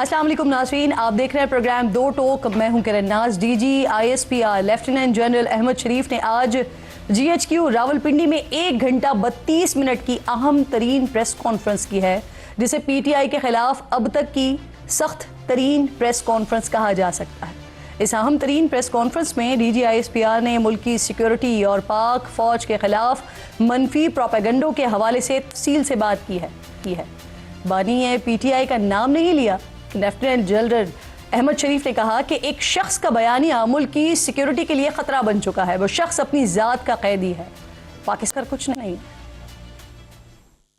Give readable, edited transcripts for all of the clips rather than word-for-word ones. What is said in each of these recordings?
अस्सलाम वालेकुम नाज़रीन, आप देख रहे हैं प्रोग्राम दो टोक। मैं हूं Kiran Naz. DG ISPR lieutenant general Ahmed Sharif ने आज GHQ रावलपिंडी में 1 घंटा 32 मिनट की अहम तरीन प्रेस कॉन्फ्रेंस की है, जिसे PTI के खिलाफ अब तक की सख्त तरीन प्रेस कॉन्फ्रेंस कहा जा सकता है। इस अहम तरीन प्रेस कॉन्फ्रेंस में DG ISPR ने मुल्क की सिक्योरिटी और पाक फौज के खिलाफ मनफी प्रोपेगेंडो के हवाले से तफसील से बात की है। बानी ने PTI का नाम नहीं लिया। लेफ्टिनेंट जनरल अहमद शरीफ ने कहा कि एक शख्स का बयानिया मुल्क की सिक्योरिटी के लिए खतरा बन चुका है। वो शख्स अपनी जात का कैदी है, पाकिस्तान कुछ नहीं।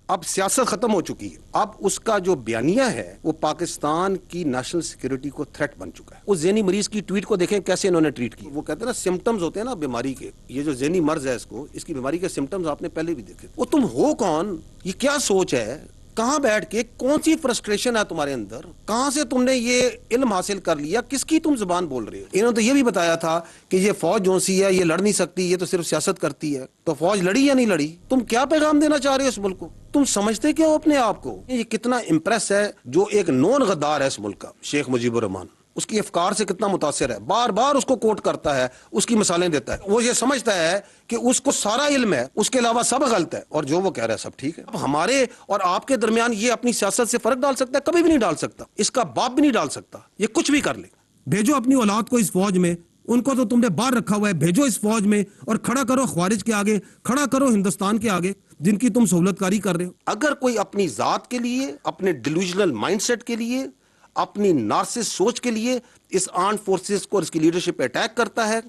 अब सियासत खत्म हो चुकी है। अब उसका जो बयानिया है वो पाकिस्तान की नेशनल सिक्योरिटी को थ्रेट बन चुका है। उस ज़हनी मरीज की ट्वीट को देखें कैसे इन्होंने ट्वीट की। वो कहते हैं ना सिम्टम्स होते हैं ना बीमारी के, ये जो ज़हनी मर्ज है इसकी बीमारी के सिम्टम्स आपने पहले भी देखे। वो तुम हो कौन, ये क्या सोच है, कहां बैठ के कौन सी फ्रस्ट्रेशन है तुम्हारे अंदर, कहां से तुमने ये इल्म हासिल कर लिया, किसकी तुम जुबान बोल रहे हो। इन्होंने तो ये भी बताया था कि ये फौज जो सी है ये लड़ नहीं सकती, ये तो सिर्फ सियासत करती है। तो फौज लड़ी या नहीं लड़ी? तुम क्या पैगाम देना चाह रहे हो इस मुल्क को? तुम समझते क्या हो अपने आप को? ये कितना इंप्रेस है जो एक नॉन गद्दार है इस मुल्क का, शेख मुजीबुर रहमान, उसकी अफकार से कितना मुतासिर है, बार बार उसको कोट करता है, उसकी मिसालें देता है। वो ये समझता है कि उसको सारा इल्म है, उसके अलावा सब गलत है और जो वो कह रहा है सब ठीक है। अब हमारे और आपके दरमियान ये अपनी सियासत से फर्क डाल सकता है? कभी भी नहीं डाल सकता। इसका बाप भी नहीं डाल सकता। ये कुछ भी कर ले। भेजो अपनी औलाद को इस फौज में, उनको तो तुमने बाहर रखा हुआ है, भेजो इस फौज में और खड़ा करो ख्वारिज के आगे, खड़ा करो हिंदुस्तान के आगे जिनकी तुम सहूलतकारी कर रहे हो। अगर कोई अपनी जात के लिए, अपने डिल्यूजनल माइंडसेट के लिए, अपनी नार्सिस सोच के लिए इस आर्म्ड फोर्सेस को, इसकी लीडरशिप पे अटैक करता है,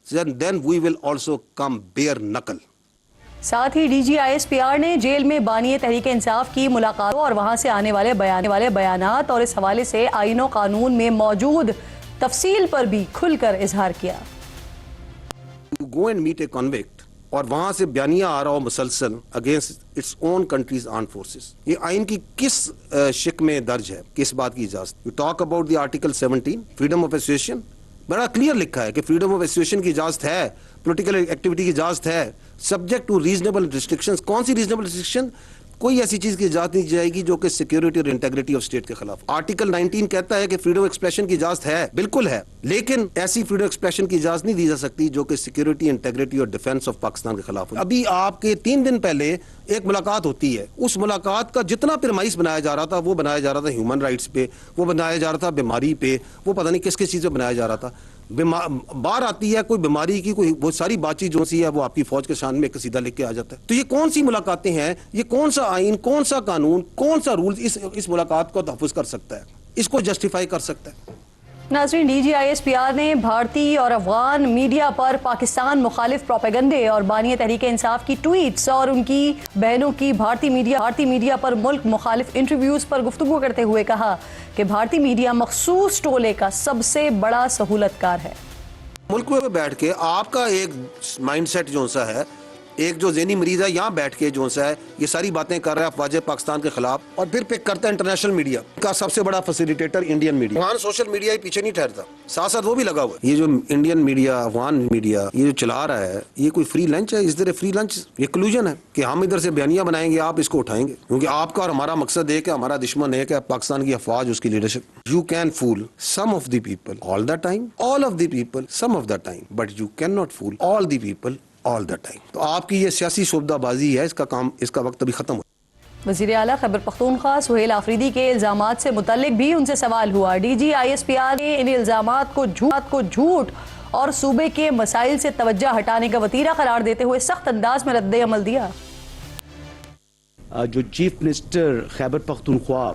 then we will also come bare knuckle। साथ ही DG ISPR ने जेल में बानी तहरीक इंसाफ की मुलाकातों और वहां से आने वाले बयानात और इस हवाले से आईन और कानून में मौजूद तफसील पर भी खुलकर इजहार किया। Go and meet a convict और वहां से बयानिया आ रहा हो मुसलसल against its own countries arm forces, ये आइन की किस शिक में दर्ज है, किस बात की इजाजत? You talk about the article 17 freedom of association, बड़ा क्लियर लिखा है कि फ्रीडम ऑफ एसोसिएशन की इजाजत है, पॉलिटिकल एक्टिविटी की इजाजत है, सब्जेक्ट टू रीजनेबल रिस्ट्रिक्शंस। कौन सी रीजनेबल रिस्ट्रिक्शन? कोई ऐसी चीज की इजाजत नहीं जाएगी जो कि सिक्योरिटी और इंटेग्रिटी ऑफ स्टेट के खिलाफ। आर्टिकल 19 कहता है कि फ्रीडम एक्सप्रेशन की इजाजत है, बिल्कुल है, लेकिन ऐसी फ्रीडम एक्सप्रेशन की इजाजत नहीं दी जा सकती जो कि सिक्योरिटी, इंटेग्रिटी और डिफेंस ऑफ पाकिस्तान के खिलाफ हो। अभी आपके 3 दिन पहले एक मुलाकात होती है, उस मुलाकात का जितना पिरमाइस बनाया जा रहा था वो बनाया जा रहा था ह्यूमन राइट्स पे, वो बनाया जा रहा था बीमारी पे, वो पता नहीं किस किस चीज पे बनाया जा रहा था। बाहर आती है कोई बीमारी की, कोई वो सारी बातचीत जो सी है वो आपकी फौज के शान में एक सीधा लिख के आ जाता है। तो ये कौन सी मुलाकातें हैं? ये कौन सा आइन, कौन सा कानून, कौन सा रूल इस मुलाकात को तहफ़्फ़ुज़ कर सकता है, इसको जस्टिफाई कर सकता है? नाज़रीन, DG ISPR ने भारतीय और अफगान मीडिया पर पाकिस्तान मुखालिफ प्रोपेगेंडे और बानी तहरीक इंसाफ की ट्वीट्स और उनकी बहनों की भारतीय मीडिया पर मुल्क मुखालिफ इंटरव्यूज़ पर गुफ्तगू करते हुए कहा कि भारतीय मीडिया मखसूस टोले का सबसे बड़ा सहूलतकार है। मुल्क में बैठ के आपका एक माइंडसेट जो सा है, एक जो ज़हनी मरीज है यहाँ बैठ के जो सा है ये सारी बातें कर रहा है अफवाज पाकिस्तान के खिलाफ, और फिर पिक करता है इंटरनेशनल मीडिया का सबसे बड़ा फैसिलिटेटर इंडियन मीडिया। वहाँ सोशल मीडिया ही पीछे नहीं ठहरता, साथ साथ वो भी लगा हुआ है। ये जो इंडियन मीडिया, अफगान मीडिया ये जो चला रहा है, ये कोई फ्री लंच है? इस तरह फ्री लंच ये कलूजन है कि हम इधर से बयानिया बनाएंगे, आप इसको उठाएंगे, क्योंकि आपका और हमारा मकसद एक है, हमारा दुश्मन एक है, पाकिस्तान की अफवाज, उसकी leadership. You can fool some of the people all the time, all of the people some of the time, but you can not fool all the people all the time. तो आपकी ये सियासी शोबदाबाजी है, इसका काम, इसका वक्त अभी खत्म हो। वज़ीर आला खैबर पख्तूनख्वा सुहेल आफरीदी के इल्ज़ामात से मुतल्लिक भी उनसे सवाल हुआ। DG ISPR ने इन इल्ज़ामात को झूठ और सूबे के मसाइल से तवज्जो हटाने का वतीरा करार देते हुए सख्त अंदाज में रद्द अमल दिया। जो चीफ मिनिस्टर खैबर पख्तूनख्वा,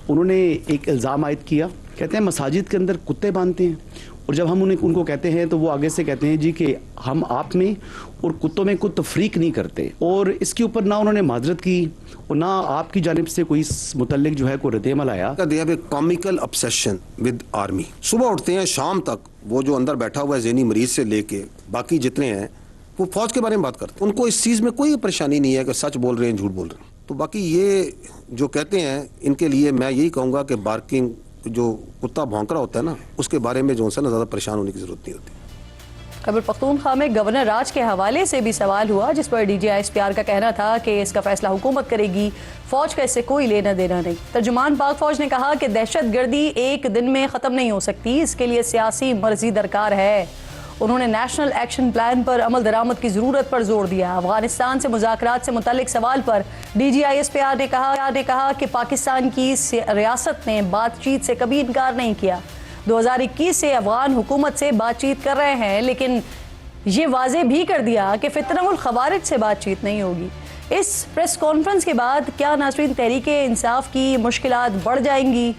उन्होंने एक इल्ज़ाम आयद किया, कहते हैं मसाजिद के अंदर कुत्ते बांधते हैं, और जब हम उनको कहते हैं तो वो आगे से कहते हैं जी कि हम आप में और कुत्तों में कोई तफरीक नहीं करते। और इसके ऊपर ना उन्होंने माजरत की और ना आपकी जानिब से कोई मुतल्लिक जो है कोई रद्द-ए-अमल आया। They have a comical obsession with army. सुबह उठते हैं, शाम तक वो जो अंदर बैठा हुआ है ज़हनी मरीज से लेके बाकी जितने हैं वो फौज के बारे में बात करते हैं। उनको इस चीज़ में कोई परेशानी नहीं है कि सच बोल रहे हैं झूठ बोल रहे हैं। तो बाकी ये जो कहते हैं इनके लिए मैं यही कहूँगा कि बार्किंग, जो कुत्ता भौंक रहा होता है ना, उसके बारे में जो है ना ज़्यादा परेशान होने की ज़रूरत नहीं होती। खैबर पख्तूनख्वा में गवर्नर राज के हवाले से भी सवाल हुआ, जिस पर डीजी ISPR का कहना था कि इसका फैसला हुकूमत करेगी, फौज का इससे कोई लेना देना नहीं। तर्जुमान पाक फौज ने कहा कि दहशतगर्दी एक दिन में ख़त्म नहीं हो सकती, इसके लिए सियासी मर्जी दरकार है। उन्होंने नेशनल एक्शन प्लान पर अमल दरामद की ज़रूरत पर जोर दिया। अफगानिस्तान से मुज़ाकरात से मुतल्लिक सवाल पर डीजी ISPR ने कहा कि पाकिस्तान की रियासत ने बातचीत से कभी इनकार नहीं किया। 2021 से अफगान हुकूमत से बातचीत कर रहे हैं, लेकिन ये वाजे भी कर दिया कि फितनतुल खवारिज से बातचीत नहीं होगी। इस प्रेस कॉन्फ्रेंस के बाद क्या नाज़रीन तहरीके इंसाफ की मुश्किलात बढ़ जाएंगी?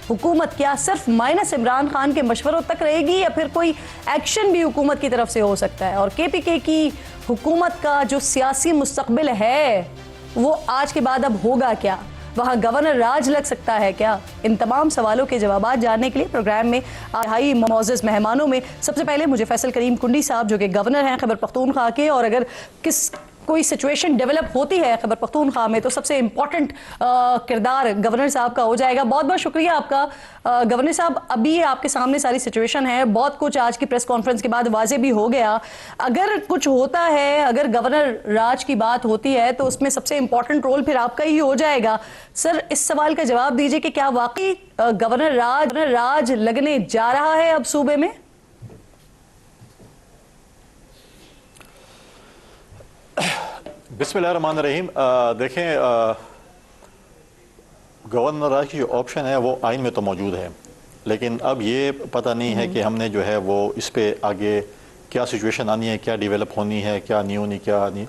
हुकूमत क्या सिर्फ माइनस इमरान खान के मशवरों तक रहेगी या फिर कोई एक्शन भी हुकूमत की तरफ से हो सकता है? और KPK की हुकूमत का जो सियासी मुस्तकबिल है वो आज के बाद अब होगा क्या? वहाँ गवर्नर राज लग सकता है क्या? इन तमाम सवालों के जवाब जानने के लिए प्रोग्राम में हाई मौजूद मेहमानों में सबसे पहले मुझे फैसल करीम कुंडी साहब, जो कि गवर्नर हैं खैबर पख्तूनख्वा के, और अगर कोई सिचुएशन डेवलप होती है खैबर पख्तूनख्वा में तो सबसे इंपॉर्टेंट किरदार गवर्नर साहब का हो जाएगा। बहुत बहुत शुक्रिया आपका गवर्नर साहब। अभी आपके सामने सारी सिचुएशन है, बहुत कुछ आज की प्रेस कॉन्फ्रेंस के बाद वाजे भी हो गया। अगर कुछ होता है, अगर गवर्नर राज की बात होती है तो उसमें सबसे इंपॉर्टेंट रोल फिर आपका ही हो जाएगा। सर, इस सवाल का जवाब दीजिए कि क्या वाकई गवर्नर राज लगने जा रहा है अब सूबे में? बिस्मिल्लाहिर्रहमानिर्रहीम। देखें, गवर्नर राज की जो ऑप्शन है वो आइन में तो मौजूद है, लेकिन अब ये पता नहीं है कि हमने जो है वो इस पे आगे क्या सिचुएशन आनी है, क्या डेवलप होनी है, क्या नहीं होनी, क्या नहीं।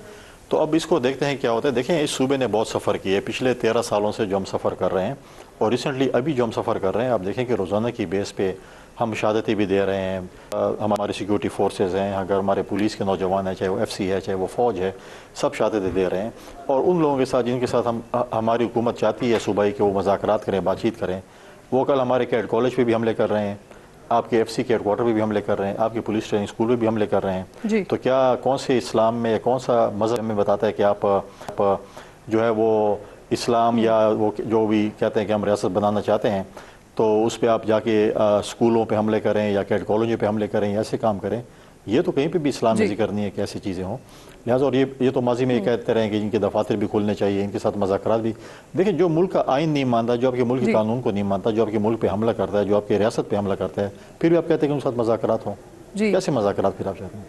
तो अब इसको देखते हैं क्या होता है। देखें, इस सूबे ने बहुत सफ़र किया है पिछले 13 सालों से जो हम सफ़र कर रहे हैं, और रिसेंटली अभी जो हम सफ़र कर रहे हैं, आप देखें कि रोज़ाना की बेस पे हम शहादतें भी दे रहे हैं। हमारे सिक्योरिटी फोर्सेस हैं, अगर हमारे पुलिस के नौजवान हैं, चाहे वो FC है, चाहे वो फ़ौज है, सब शहादतें दे रहे हैं। और उन लोगों के साथ जिनके साथ हमारी हुकूमत चाहती है सूबाई के वो मुज़ाकरात करें, बातचीत करें, वो कल हमारे कैड कॉलेज पे भी हमले कर रहे हैं, आपके FC के हेडक्वार्टर पे भी हमले कर रहे हैं, आपके पुलिस ट्रेनिंग स्कूल पे भी हमले कर रहे हैं। तो क्या कौन से इस्लाम में, कौन सा मज़हब में बताता है कि आप जो है वो इस्लाम या वो जो भी कहते हैं कि हम रियासत बनाना चाहते हैं, तो उस पर आप जाके स्कूलों पे हमले करें या कैड कॉलेजों पे हमले करें या ऐसे काम करें? ये तो कहीं पे भी इस्लाम में जिक्र नहीं है कि ऐसी चीज़ें हों। लिहाजा और ये तो माजी में ये कहते रहे कि इनके दफातर भी खुलने चाहिए, इनके साथ मुज़ाकरात भी। देखिए, जो मुल्क का आइन नहीं मानता, जो आपके मुल्क के कानून को नहीं मानता, जो आपके मुल्क पे हमला करता है, जो आपकी रियासत पे हमला करता है, फिर भी आप कहते हैं कि उनके साथ मुज़ाकरात हों। कैसे मुज़ाकरात फिर आप चाहते हैं?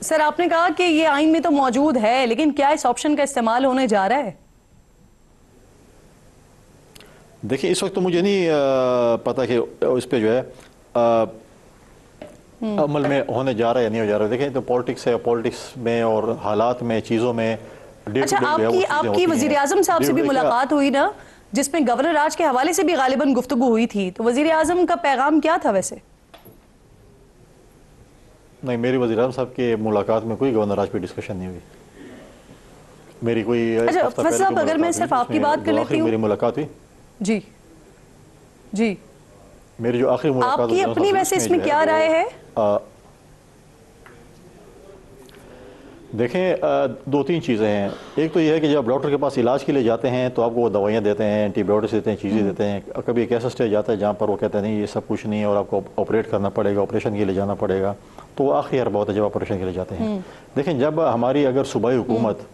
सर, आपने कहा कि ये आइन में तो मौजूद है, लेकिन क्या इस ऑप्शन का इस्तेमाल होने जा रहा है? देखिए, इस वक्त तो मुझे नहीं पता कि इस पे जो है अमल में होने जा रहा है या नहीं हो जा रहा है। देखें, तो पॉलिटिक्स है, पॉलिटिक्स में और हालात में, चीज़ों में अच्छा, आपकी वज़ीर आज़म साहब से भी मुलाकात हुई ना, जिसमें गवर्नर राज के हवाले से भी गालिबन गुफ्तगू हुई थी, तो वज़ीर आज़म का पैगाम क्या था वैसे? नहीं, मेरी वज़ीर आज़म साहब के मुलाकात में कोई गवर्नर राज पे डिस्कशन नहीं हुई। मेरी कोई अच्छा फैसल साहब, अगर मैं सिर्फ आपकी बात कर लेती हूँ, मेरी मुलाकात हुई जी मेरी जो आखिरी मुलाकात, आपकी अपनी वैसे इसमें क्या राय है? देखें, 2-3 चीज़ें हैं। एक तो यह है कि जब डॉक्टर के पास इलाज के लिए जाते हैं तो आपको वो दवाइयाँ देते हैं, एंटीबायोटिक्स देते हैं, चीज़ें देते हैं। कभी एक ऐसा स्टेज आता है जहाँ पर वो कहते हैं नहीं, ये सब कुछ नहीं है और आपको ऑपरेट करना पड़ेगा, ऑपरेशन के लिए जाना पड़ेगा। तो वो आखिरी हरबा होता है जब ऑपरेशन के लिए जाते हैं। देखें, जब हमारी अगर सूबाई हुकूमत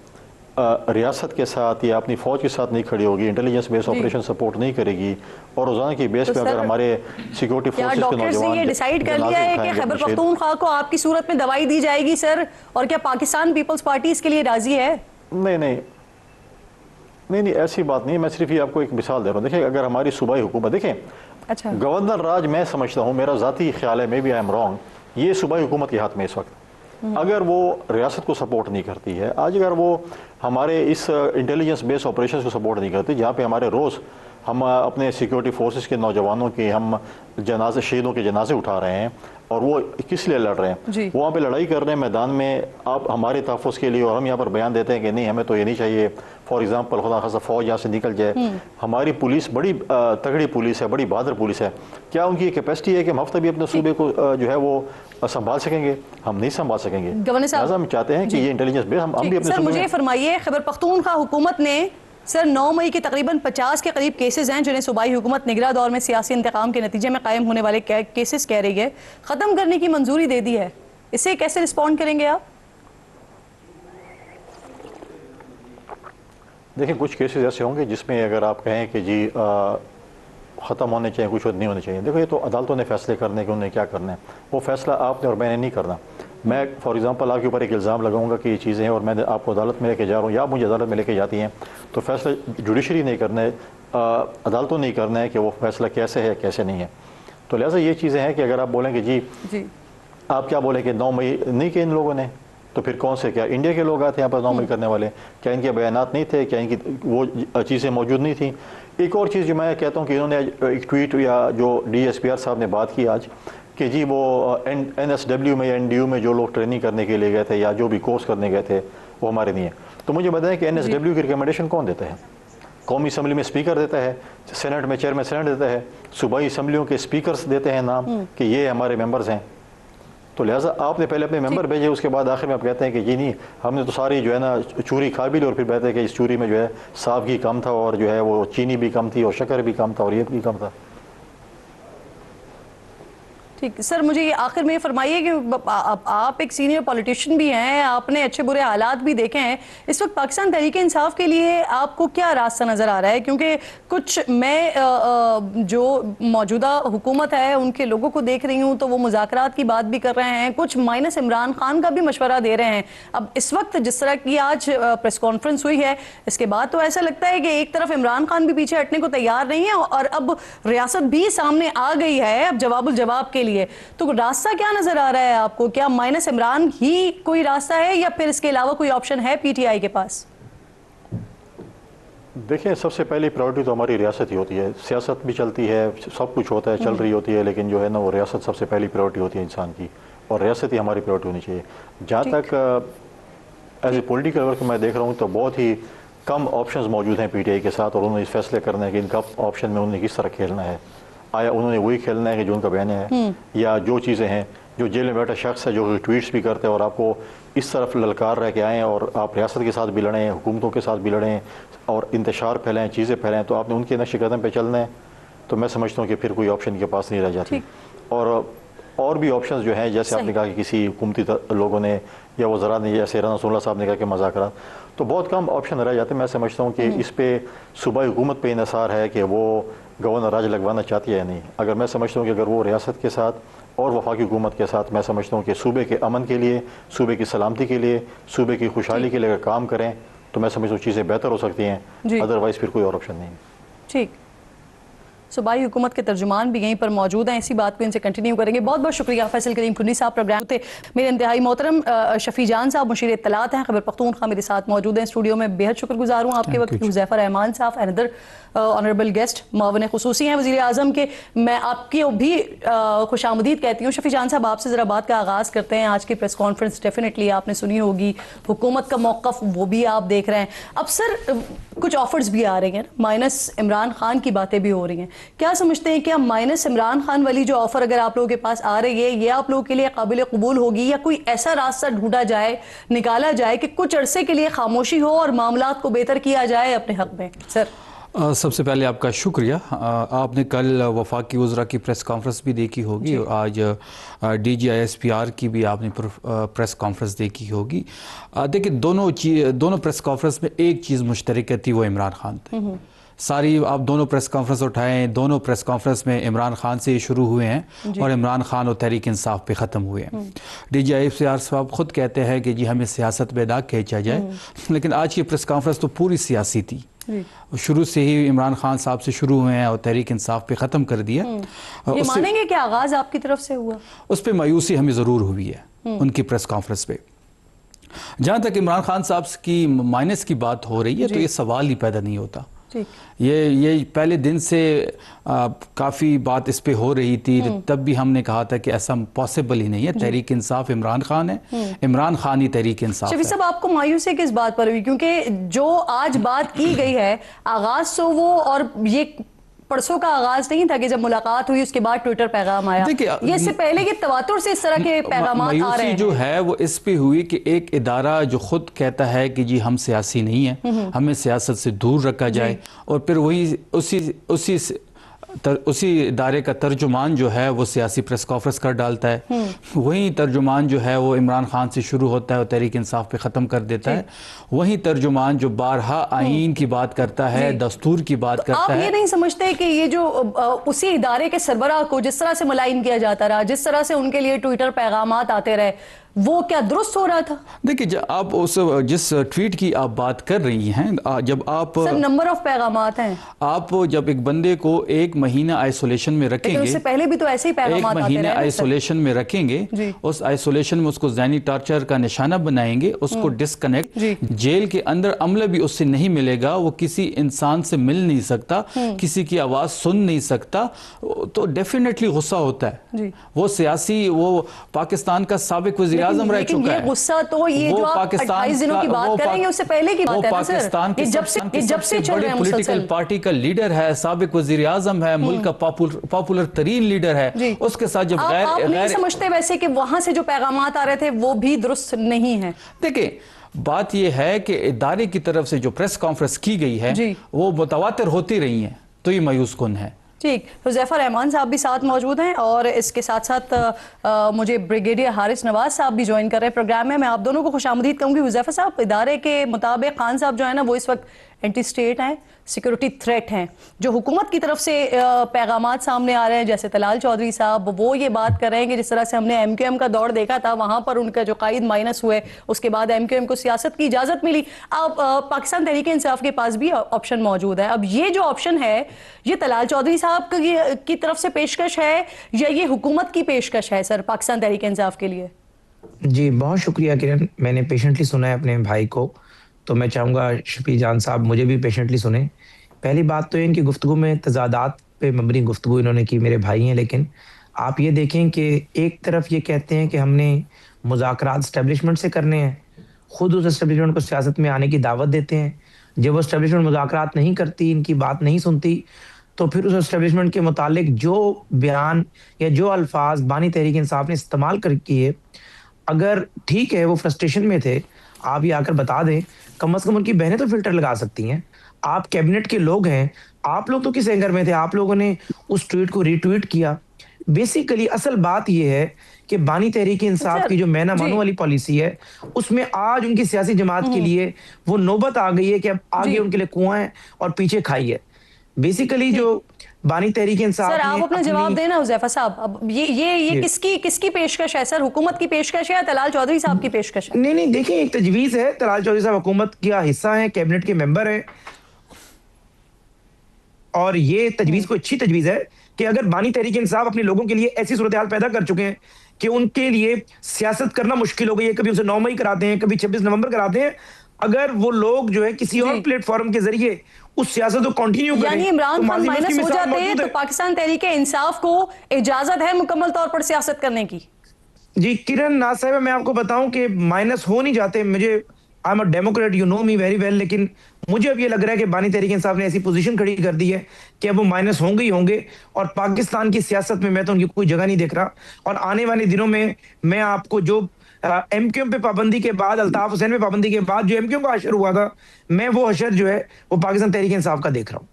रियासत के साथ या अपनी फ़ौज के साथ नहीं खड़ी होगी, इंटेलिजेंस बेस ऑपरेशन सपोर्ट नहीं करेगी, और रोज़ाना की बेस पे अगर हमारे सिक्योरिटी फोर्सेस के नौजवान ये डिसाइड कर लिया है कि खैबर पख्तूनख्वा को आपकी सूरत में दवाई दी जाएगी सर, और क्या पाकिस्तान पीपल्स पार्टी इसके लिए राजी है? नहीं, ऐसी बात नहीं। मैं सिर्फ ये आपको एक मिसाल दे रहा हूँ। देखिए, अगर हमारी सूबाई हुकूमत, देखें, अच्छा, गवर्नर राज मैं समझता हूँ, मेरा ज़ाती ख्याल है, maybe I am wrong, ये सूबाई हुकूमत के हाथ में इस वक्त। अगर वो रियासत को सपोर्ट नहीं करती है, आज अगर वो हमारे इस इंटेलिजेंस बेस्ड ऑपरेशन को सपोर्ट नहीं करती, जहाँ पे हमारे रोज़ हम अपने सिक्योरिटी फोर्सेस के नौजवानों के हम जनाजे, शहीदों के जनाजे उठा रहे हैं, और वो किस लिए लड़ रहे हैं, वो वहाँ पे लड़ाई कर रहे हैं मैदान में आप हमारे तहफ़्फ़ुज़ के लिए, और हम यहाँ पर बयान देते हैं कि नहीं, हमें तो ये नहीं चाहिए। फॉर एग्जांपल, खुदा खासा फ़ौज यहाँ से निकल जाए, हमारी पुलिस बड़ी तगड़ी पुलिस है, बड़ी बहादुर पुलिस है, क्या उनकी कैपेसिटी है कि हम हफ्ता भी अपने सूबे को जो है वो संभाल सकेंगे? हम नहीं संभाल सकेंगे। गवर्नर साहब, हम चाहते हैं कि ये इंटेलिजेंस बेस हम भी अपने। सर, मुझे फरमाइए, खैबर पख्तूनख्वा हुकूमत ने सर 9 मई के तकरीबन 50 के करीब केसेस हैं जिन्हें सूबाई हुकूमत निगरां दौर में सियासी इंतकाम के नतीजे में कायम होने वाले केसेस कह रही है ख़त्म करने की मंजूरी दे दी है। इसे कैसे रिस्पॉन्ड करेंगे आप? देखिए, कुछ केसेस ऐसे होंगे जिसमें अगर आप कहें कि जी ख़त्म होने चाहिए, कुछ नहीं होने चाहिए। देखो, ये तो अदालतों ने फैसले करने के, उन्हें क्या करना है, वो फैसला आपने और मैंने नहीं करना। मैं फॉर एग्जांपल आपके ऊपर एक इल्ज़ाम लगाऊंगा कि ये चीज़ें हैं और मैं आपको अदालत में लेके जा रहा हूँ या मुझे अदालत में लेके जाती हैं, तो फैसला जुडिशरी नहीं करना है, अदालतों नहीं करना है कि वो फैसला कैसे है कैसे नहीं है। तो लिहाजा ये चीज़ें हैं कि अगर आप बोलेंगे जी आप क्या बोले कि 9 मई नहीं किए इन लोगों ने, तो फिर कौन से, क्या इंडिया के लोग आते हैं यहाँ पर 9 मई करने वाले? क्या इनके बयानात नहीं थे? क्या इनकी वो चीज़ें मौजूद नहीं थी? एक और चीज़ जो मैं कहता हूँ कि इन्होंने एक ट्वीट या जो DSPR साहब ने बात की आज कि जी वो NSW में या NDU में जो लोग ट्रेनिंग करने के लिए गए थे या जो भी कोर्स करने गए थे वो हमारे नहीं है। तो मुझे बताएं कि NSW की रिकमेंडेशन कौन देता है? कौमी असम्बली में स्पीकर देता है, सेनेट में चेयरमैन सेनेट देता है, सूबाई असम्बलियों के स्पीकर्स देते हैं नाम कि ये हमारे मेंबर्स हैं। तो लिहाजा आपने पहले अपने मेंबर भेजे, उसके बाद आखिर में आप कहते हैं कि जी नहीं, हमने तो सारी जो है ना चूरी खा भी ली और फिर कहते हैं कि इस चूरी में जो है साग कम था और जो है वो चीनी भी कम थी और शक्कर भी कम था और ये भी कम था। ठीक सर, मुझे ये आखिर में फरमाइए कि आप एक सीनियर पॉलिटिशियन भी हैं, आपने अच्छे बुरे हालात भी देखे हैं। इस वक्त पाकिस्तान तहरीक इंसाफ के लिए आपको क्या रास्ता नज़र आ रहा है? क्योंकि कुछ मैं जो मौजूदा हुकूमत है उनके लोगों को देख रही हूँ तो वो मुज़ाकरात की बात भी कर रहे हैं, कुछ माइनस इमरान खान का भी मशवरा दे रहे हैं। अब इस वक्त जिस तरह की आज प्रेस कॉन्फ्रेंस हुई है, इसके बाद तो ऐसा लगता है कि एक तरफ इमरान खान भी पीछे हटने को तैयार नहीं है और अब रियासत भी सामने आ गई है अब जवाबुल जवाब के लिए। तो रास्ता क्या नजर आ रहा है आपको? क्या माइनस इमरान ही कोई रास्ता है या फिर इसके अलावा कोई ऑप्शन है PTI के पास? देखिए, सबसे पहली प्रायोरिटी तो हमारी रियासत ही होती है। सियासत भी चलती है, सब कुछ होता है, चल रही होती है, लेकिन जो है ना वो रियासत सबसे पहली प्रायोरिटी होती है इंसान की, और रियासत ही हमारी प्रायोरिटी होनी चाहिए। जहाँ तक एज ए पॉलिटिकल वर्क मैं देख रहा हूँ तो बहुत ही कम ऑप्शंस मौजूद हैं PTI के साथ, और उन्होंने इस फैसले करना है कि इनका ऑप्शन में उन्होंने किस तरह खेलना है। आया उन्होंने वही खेलना है कि जो उनका बयान है, या जो चीज़ें हैं, जो जेल में बैठा शख्स है जो ट्वीट्स भी करते हैं और आपको इस तरफ ललकार रह के आएँ और आप रियासत के साथ भी लड़ें, हुकूमतों के साथ भी लड़ें और इंतशार फैलाएँ, चीज़ें फैलाएँ, तो आपने उनके नक्श कदम पे चलना है। तो मैं समझता हूँ कि फिर कोई ऑप्शन के पास नहीं रह जाती। और भी ऑप्शंस जो हैं, जैसे आपने कहा कि किसी हुकूमती लोगों ने या वज़रा ने, जैसे राना नसरुल्लाह साहब ने कहा कि मुज़ाकरात, तो बहुत कम ऑप्शन रह जाते हैं। मैं समझता हूँ कि इस पर सूबाई हुकूमत पे इन्हिसार है कि वो गवर्नर राज लगवाना चाहती है या नहीं। अगर मैं समझता हूँ कि अगर वो रियासत के साथ और वफाकी हुकूमत के साथ, मैं समझता हूँ कि सूबे के अमन के लिए, सूबे की सलामती के लिए, सूबे की खुशहाली के लिए अगर काम करें तो मैं समझता हूँ चीज़ें बेहतर हो सकती हैं। अदरवाइज़ फिर कोई और ऑप्शन नहीं है। ठीक, सूबाई हुकूमत के तर्जुमान भी यहीं पर मौजूद हैं, इसी बात को इनसे कंटिन्यू करेंगे। बहुत बहुत शुक्रिया फैसल करीम खुन्नी साहब प्रोग्राम थे। मेरे इंतहाई मोहतरम शफी जान साहब मुशीर इत्तलात हैं, खैबर पख्तूनख्वा, मेरे साथ मौजूद हैं स्टूडियो में। बेहद शुक्रगुजार हूँ आपके वक्त। हुज़ैफा रहमान साहब अनदर ऑनरेबल गेस्ट मुआविन खुसूसी हैं वज़ीर आज़म के, मैं आपकी भी खुशामदीद कहती हूँ। शफी जान साहब, आपसे ज़रा बात का आगाज़ करते हैं। आज की प्रेस कॉन्फ्रेंस डेफिनेटली आपने सुनी होगी, हुकूमत का मौक़िफ़ वो भी आप देख रहे हैं। अब सर कुछ ऑफर्स भी आ रही हैं, माइनस इमरान खान की बातें भी हो रही हैं, क्या समझते हैं क्या माइनस इमरान खान वाली जो ऑफर अगर आप लोगों के पास आ रही है ये आप लोगों के लिए काबिल कबूल होगी, या कोई ऐसा रास्ता ढूंढा जाए, निकाला जाए कि कुछ अरसे के लिए खामोशी हो और मामलात को बेहतर किया जाए अपने हक में? सर सबसे पहले आपका शुक्रिया। आपने कल वफाकी वज़रा की प्रेस कॉन्फ्रेंस भी देखी होगी और आज DG ISPR की भी आपने प्रेस कॉन्फ्रेंस देखी होगी। देखिए, दोनों प्रेस कॉन्फ्रेंस में एक चीज़ मुश्तरक थी, वो इमरान खान थे। सारी आप दोनों प्रेस कॉन्फ्रेंस उठाएं, दोनों प्रेस कॉन्फ्रेंस में इमरान खान से शुरू हुए हैं और इमरान खान और तहरीक इंसाफ पे ख़त्म हुए हैं। DG ISPR साहब खुद कहते हैं कि जी हमें सियासत में ना खींचा जाए, लेकिन आज की प्रेस कॉन्फ्रेंस तो पूरी सियासी थी। शुरू से ही इमरान खान साहब से शुरू हुए हैं और तहरीक इंसाफ पे ख़त्म कर दिया। ये मानेंगे कि आगाज़ आपकी तरफ से हुआ? उस पर मायूसी हमें ज़रूर हुई है उनकी प्रेस कॉन्फ्रेंस पे। जहाँ तक इमरान खान साहब की माइनस की बात हो रही है तो ये सवाल ही पैदा नहीं होता। ये पहले दिन से काफ़ी बात इस पे हो रही थी, तब भी हमने कहा था कि ऐसा पॉसिबल ही नहीं है। तहरीक इंसाफ इमरान खान है, इमरान खान ही तहरीक इंसाफ है। शफी साहब, आपको मायूसी किस बात पर हुई? क्योंकि जो आज बात की गई है, आगाज तो वो और ये परसों का आगाज नहीं था कि जब मुलाकात हुई उसके बाद ट्विटर पैगाम आया। देखिए, ये इससे पहले के तवातुर से इस तरह के पैगाम आ रहे मायूसी हैं। जो है वो इस पे हुई कि एक इदारा जो खुद कहता है कि जी हम सियासी नहीं है, हमें सियासत से दूर रखा जाए, और फिर वही उसी इदारे का तर्जुमान जो है वो सियासी प्रेस कॉन्फ्रेंस कर डालता है। वही तर्जुमान जो है वो इमरान खान से शुरू होता है और तहरीक इंसाफ पे ख़त्म कर देता है। वही तर्जुमान जो बारहा आईन की बात करता है, दस्तूर की बात करता आप है। ये नहीं समझते कि ये जो उसी इदारे के सरबराह को जिस तरह से मुलायम किया जाता रहा, जिस तरह से उनके लिए ट्विटर पैगामात आते रहे, वो क्या दुरुस्त हो रहा था? देखिए, आप उस जिस ट्वीट की आप बात कर रही हैं, जब आप सर नंबर ऑफ पैगामात हैं। आप जब एक बंदे को एक महीना आइसोलेशन में लेकिन रखेंगे, उससे पहले भी तो ऐसे ही एक पैगामात आते महीने रहे ना सर। आइसोलेशन में रखेंगे, जी। उस आइसोलेशन में उसको ज़हनी टॉर्चर का निशाना बनाएंगे, उसको डिस्कनेक्ट, जेल के अंदर अमला भी उससे नहीं मिलेगा, वो किसी इंसान से मिल नहीं सकता, किसी की आवाज़ सुन नहीं सकता, तो डेफिनेटली गुस्सा होता है। वो सियासी, वो पाकिस्तान का साबिक वज़ीर आज़म रह लेकिन चुका ये है। गुस्सा तो ये वो जो आप पाकिस्तान 28 दिनों की बात कर रहे हैं उससे पहले की बात है ना सर। पाकिस्तान ये जब से चल रहे हैं पॉलिटिकल मुसलसल। पार्टी का लीडर है, साबिक वज़ीर आज़म है, मुल्क का पॉपुलर तरीन लीडर है। उसके साथ जब आप नहीं समझते वैसे कि वहां से जो पैगामात आ रहे थे वो भी दुरुस्त नहीं है? देखिए, बात यह है कि इदारे की तरफ से जो प्रेस कॉन्फ्रेंस की गई है वो मुतवातिर होती रही है, तो ये मायूस कुन है। ठीक, हुज़ैफा रहमान साहब भी साथ मौजूद हैं और इसके साथ साथ मुझे ब्रिगेडियर हारिस नवाज साहब भी ज्वाइन कर रहे हैं प्रोग्राम में। मैं आप दोनों को खुशामदीद कहूँगी। हुज़ैफा साहब, इदारे के मुताबिक खान साहब जो है ना वो इस वक्त एंटी स्टेट हैं, सिक्योरिटी थ्रेट हैं। जो हुकूमत की तरफ से पैगामात सामने आ रहे हैं, जैसे तलाल चौधरी साहब वो ये बात कर रहे हैं कि जिस तरह से हमने MQM का दौर देखा था, वहाँ पर उनका जो कायद माइनस हुए, उसके बाद MQM को सियासत की इजाज़त मिली। अब पाकिस्तान तहरीक इंसाफ के पास भी ऑप्शन मौजूद है। अब ये जो ऑप्शन है ये तलाल चौधरी साहब की तरफ से पेशकश है या ये हुकूमत की पेशकश है सर पाकिस्तान तहरीक इंसाफ के लिए? जी बहुत शुक्रिया किरण, मैंने पेशेंटली सुना है अपने भाई को, तो मैं चाहूँगा शफी जान साहब मुझे भी पेशेंटली सुने। पहली बात तो इनकी गुफ्तगू में तजादात पे मबनी गुफ्तगू इन्होंने की, मेरे भाई हैं, लेकिन आप ये देखें कि एक तरफ ये कहते हैं कि हमने मुज़ाकरात एस्टेब्लिशमेंट से करने हैं, खुद उस एस्टेब्लिशमेंट को सियासत में आने की दावत देते हैं। जब वो एस्टेब्लिशमेंट मुज़ाकरात नहीं करती, इनकी बात नहीं सुनती, तो फिर उस एस्टेब्लिशमेंट के मुतालिक जो बयान या जो अल्फाज बानी तहरीक इंसाफ ने इस्तेमाल कर किए, अगर ठीक है वो फ्रस्ट्रेशन में थे, आप ये आकर बता दें, कम से कम उनकी बहनें तो फिल्टर लगा सकती हैं। आप कैबिनेट के लोग हैं, आप लोग तो किस एंगर में थे? आप लोगों ने उस ट्वीट को रीट्वीट किया। बेसिकली असल बात यह है कि बानी तहरीक इंसाफ की जो मैना मानो वाली पॉलिसी है, उसमें आज उनकी सियासी जमात के लिए वो नौबत आ गई है कि अब आगे उनके लिए कुआं है और पीछे खाई है। बेसिकली जो बानी तहरीक इंसाफ, सर आप अपना जवाब देना हुज़ैफा साहब। अब ये किसकी पेशकश है सर? हुकूमत की पेशकश है या तलाल चौधरी साहब की पेशकश है? नहीं देखिए, एक तजवीज है, तलाल चौधरी साहब हुकूमत का हिस्सा है, कैबिनेट के मेंबर है, और ये तजवीज को अच्छी तजवीज है कि अगर बानी तहरीक इंसाफ अपने लोगों के लिए ऐसी सूरत हाल पैदा कर चुके हैं कि उनके लिए सियासत करना मुश्किल हो गई है, कभी उसे 9 मई कराते हैं, कभी 26 नवंबर कराते हैं, अगर वो लोग जो है किसी और प्लेटफॉर्म के जरिए उस सियासत को कंटिन्यू करें, यानी इमरान खान माइनस हो जाते हैं तो है। पाकिस्तान तहरीक इंसाफ को इजाजत है मुकम्मल तौर पर सियासत करने की? जी किरण नाज साहब, मैं आपको बताऊं कि माइनस हो नहीं जाते। मुझे I am a Democrat, you know me very well, लेकिन मुझे अब ये लग रहा है कि बानी तहरीक इंसाफ ने ऐसी पोजीशन खड़ी कर दी है कि अब वो माइनस होंगे ही होंगे, और पाकिस्तान की सियासत में मैं तो उनकी कोई जगह नहीं देख रहा। और आने वाले दिनों में मैं आपको जो MQM पे पाबंदी के बाद, अल्ताफ हुसैन पे पाबंदी के बाद जो MQM का हशर हुआ था, मैं वो हशर जो है वो पाकिस्तान तहरीक इंसाफ का देख रहा हूँ।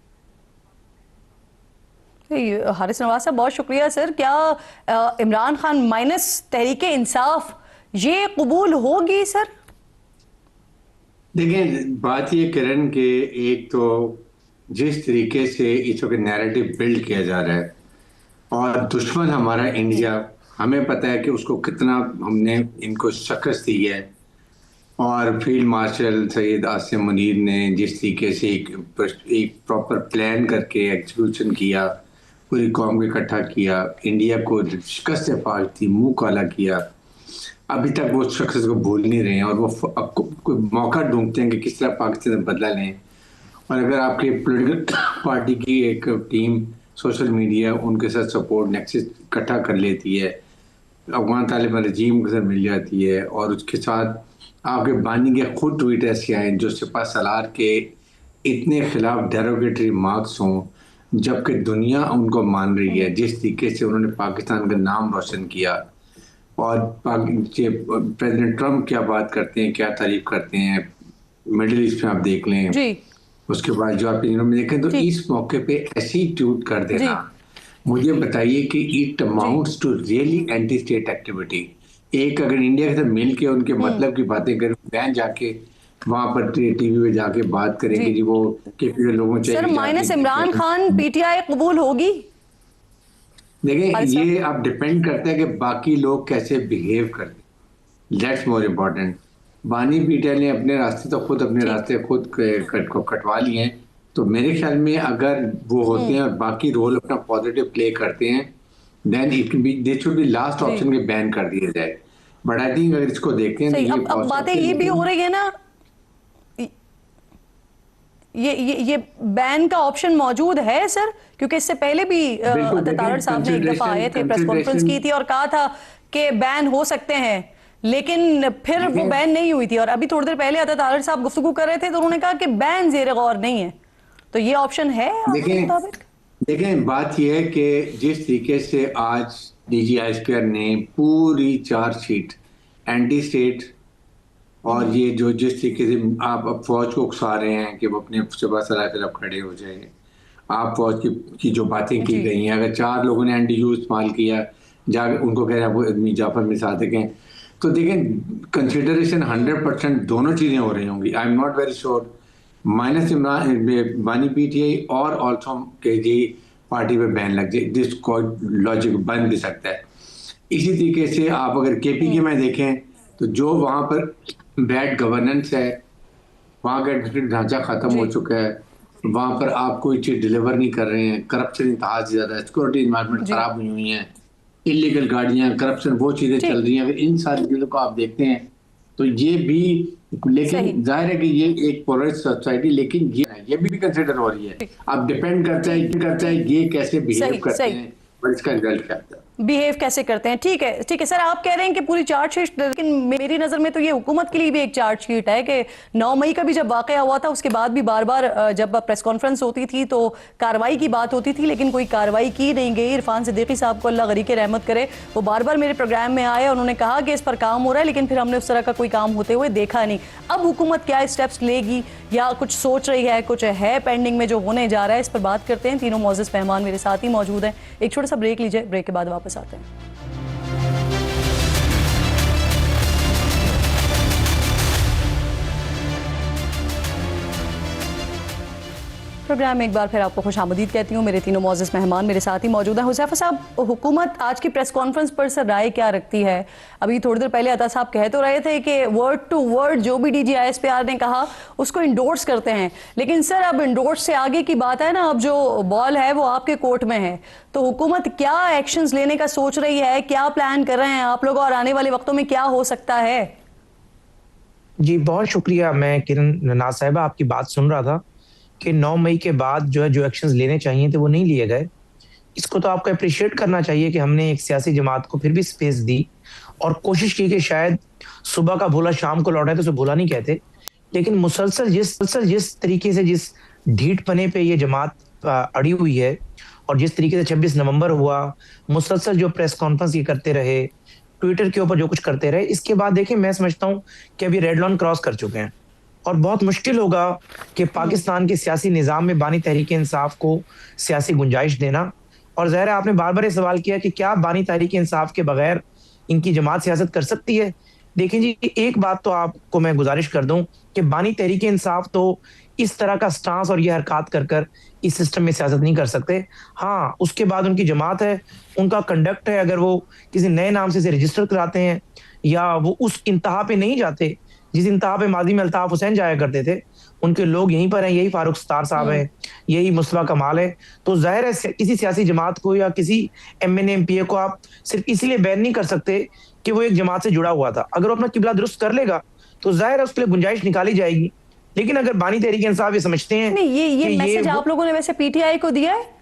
हारिस नवाज साहब बहुत शुक्रिया सर। क्या इमरान खान माइनस तहरीक इंसाफ ये कबूल होगी सर? देखिए, बात ये किरण के, एक तो जिस तरीके से इस वक्त नैरेटिव बिल्ड किया जा रहा है, और दुश्मन हमारा इंडिया, हमें पता है कि उसको कितना हमने इनको शिकस्त दी है, और फील्ड मार्शल सैयद आसिम मुनीर ने जिस तरीके से एक प्रॉपर प्लान करके एग्जीक्यूशन किया, पूरी कौम को इकट्ठा किया, इंडिया को शिकस्त फाश दी, मुँह काला किया, अभी तक वो शख्स को भूल नहीं रहे हैं, और वो कोई मौका ढूंढते हैं कि किस तरह पाकिस्तान में बदला लें। और अगर आपके पॉलिटिकल पार्टी की एक टीम सोशल मीडिया उनके साथ सपोर्ट नेक्सस इकट्ठा कर लेती है, अफगान तालिबान रजीम के साथ मिल जाती है, और उसके साथ आपके बानी के खुद ट्वीट ऐसे आए जो सिपा सलार के इतने खिलाफ डेरोगेटरी मार्क्स हों, जबकि दुनिया उनको मान रही है। जिस तरीके से उन्होंने पाकिस्तान का नाम रोशन किया, और प्रेसिडेंट ट्रम्प क्या बात करते हैं, क्या तारीफ करते हैं, मिडिल ईस्ट में आप देख लें, जी उसके बाद जो आप यूरोप में देखें, तो जी। इस मौके पे ऐसी ट्वीट कर देना, मुझे बताइए कि it amounts to really anti state activity. एक अगर इंडिया के साथ मिल के उनके मतलब की बातें करें, बैन जाके वहां पर टीवी पे जाके बात करेंगे जी वो के लोगों सर चाहिए माइनस इमरान खान पीटीआई कबूल होगी? देखें, ये अब डिपेंड करता है कि बाकी लोग कैसे बिहेव करते हैं। That's more important. बानी पीटीआई ने अपने रास्ते खुद कटवा लिए हैं, तो मेरे ख्याल में अगर वो होते हैं और बाकी रोल अपना पॉजिटिव प्ले करते हैं, then it be they should be last option के बैन कर दिया जाए। बट आई थिंक अगर इसको देखते हैं सही, अब बातें ये भी हो रही है ना, ये बैन का ऑप्शन मौजूद है सर, क्योंकि इससे पहले भी अतातारड़ साहब ने एक दफा आए थे, प्रेस कॉन्फ्रेंस की थी और कहा था कि बैन हो सकते हैं, लेकिन फिर वो बैन नहीं हुई थी। और अभी थोड़ी देर पहले अतातारड़ साहब गुफ्तगू कर रहे थे तो उन्होंने कहा कि बैन जेर गौर नहीं है, तो ये ऑप्शन है आपके मुताबिक? देखें, बात यह है कि जिस तरीके से आज DGISPR ने पूरी चार्जशीट एंटी स्टेट और ये जो जिस तरीके से आप अब फौज को उकसा रहे हैं कि वो अपने सुबह सलाह तरफ खड़े हो जाए, आप फौज की जो बातें की गई हैं, अगर 4 लोगों ने NDU इस्तेमाल किया, जाकर उनको कह रहे हैं वो आदमी जाफर में सादिक हैं, तो देखें कंसिडरेशन 100% दोनों चीज़ें हो रही होंगी। I am not very sure minus Imran बानी PTI और ऑल्सो KG पार्टी पे बैन लग जाए, दिस लॉजिक बन भी सकता है। इसी तरीके से आप अगर KPK में देखें तो जो वहाँ पर बैड गवर्नेंस है, वहाँ का एडमिनिस्ट्रेटिव ढांचा खत्म हो चुका है, वहाँ पर आप कोई चीज़ डिलीवर नहीं कर रहे हैं, करप्शन इंतहा से ज़्यादा है, सिक्योरिटी इन्वायरमेंट खराब हुई हैं, इलीगल गाड़ियाँ, करप्शन, वो चीज़ें चल रही हैं। अगर इन सारी चीज़ों को आप देखते हैं तो ये भी, लेकिन जाहिर है कि ये एक पोलराइज्ड सोसाइटी, लेकिन ये भी कंसिडर हो रही है। अब डिपेंड करता है ये कैसे बिहेव करते हैं और इसका रिजल्ट क्या आता है, बिहेव कैसे करते हैं। ठीक है सर, आप कह रहे हैं कि पूरी चार्जशीट, लेकिन मेरी नज़र में तो ये हुकूमत के लिए भी एक चार्जशीट है कि 9 मई का भी जब वाकया हुआ था उसके बाद भी बार बार जब प्रेस कॉन्फ्रेंस होती थी तो कार्रवाई की बात होती थी, लेकिन कोई कार्रवाई की नहीं गई। इरफान सिद्दीकी साहब को अल्लाह गरीक रहमत करे, वो बार बार मेरे प्रोग्राम में आए, उन्होंने कहा कि इस पर काम हो रहा है, लेकिन फिर हमने उस तरह का कोई काम होते हुए देखा नहीं। अब हुकूमत क्या स्टेप्स लेगी या कुछ सोच रही है, कुछ है पेंडिंग में जो होने जा रहा है, इस पर बात करते हैं। तीनों मोअज़्ज़ज़ मेहमान मेरे साथ ही मौजूद हैं। एक छोटा सा ब्रेक लीजिए, ब्रेक के बाद वापस आते हैं। प्रोग्राम में एक बार फिर आपको खुशामदीद कहती हूँ। मेरे तीनों मोअज़्ज़ज़ मेहमान मेरे साथ ही मौजूद हैं। हुज़ैफ़ा साहब, हुकूमत आज की प्रेस कॉन्फ्रेंस पर सर राय क्या रखती है? अभी थोड़ी देर पहले अता साहब कह तो रहे थे कि वर्ड टू वर्ड जो भी DGISPR ने कहा उसको इंडोर्स करते हैं, लेकिन सर अब इंडोर्स से आगे की बात है ना, अब जो बॉल है वो आपके कोर्ट में है, तो हुकूमत क्या एक्शंस लेने का सोच रही है, क्या प्लान कर रहे हैं आप लोग, और आने वाले वक्तों में क्या हो सकता है? जी बहुत शुक्रिया। मैं किरण नाज साहिबा आपकी बात सुन रहा था कि 9 मई के बाद जो एक्शंस लेने चाहिए थे वो नहीं लिए गए। इसको तो आपको अप्रिशिएट करना चाहिए कि हमने एक सियासी जमात को फिर भी स्पेस दी और कोशिश की कि शायद सुबह का भूला शाम को लौटाए, तो उसे भूला नहीं कहते, लेकिन मुसलसल जिस तरीके से, जिस ढीठ पने पे ये जमात अड़ी हुई है और जिस तरीके से 26 नवंबर हुआ, मुसलसल जो प्रेस कॉन्फ्रेंस ये करते रहे, ट्विटर के ऊपर जो कुछ करते रहे, इसके बाद देखिए मैं समझता हूँ कि अभी रेड लाइन क्रॉस कर चुके हैं और बहुत मुश्किल होगा कि पाकिस्तान के सियासी निज़ाम में बानी तहरीक इंसाफ को सियासी गुंजाइश देना। और ज़ाहिर है आपने बार बार ये सवाल किया कि क्या बानी तहरीक इंसाफ के बगैर इनकी जमात सियासत कर सकती है। देखिए जी, एक बात तो आपको मैं गुजारिश कर दूं कि बानी तहरीक इंसाफ तो इस तरह का स्टांस और ये हरकत कर कर इस सिस्टम में सियासत नहीं कर सकते। हाँ, उसके बाद उनकी जमात है, उनका कंडक्ट है, अगर वो किसी नए नाम से रजिस्टर कराते हैं या वो उस इंतहा पे नहीं जाते जिस इंतहा पे माजी में अल्ताफ हुसैन जाया करते थे, उनके लोग यहीं पर हैं, यही फारूक सत्तार साहब हैं, यही मुस्तफा कमाल है, तो जाहिर है किसी सियासी जमात को या किसी MNA MPA को आप सिर्फ इसीलिए बैन नहीं कर सकते कि वो एक जमात से जुड़ा हुआ था। अगर वो अपना किबला दुरुस्त कर लेगा तो जाहिर है उसके लिए गुंजाइश निकाली जाएगी। लेकिन अगर बानी तहरीक इंसाफ ये समझते हैं नहीं, ये मैसेज आप लोगों ने वैसे PTI को दिया है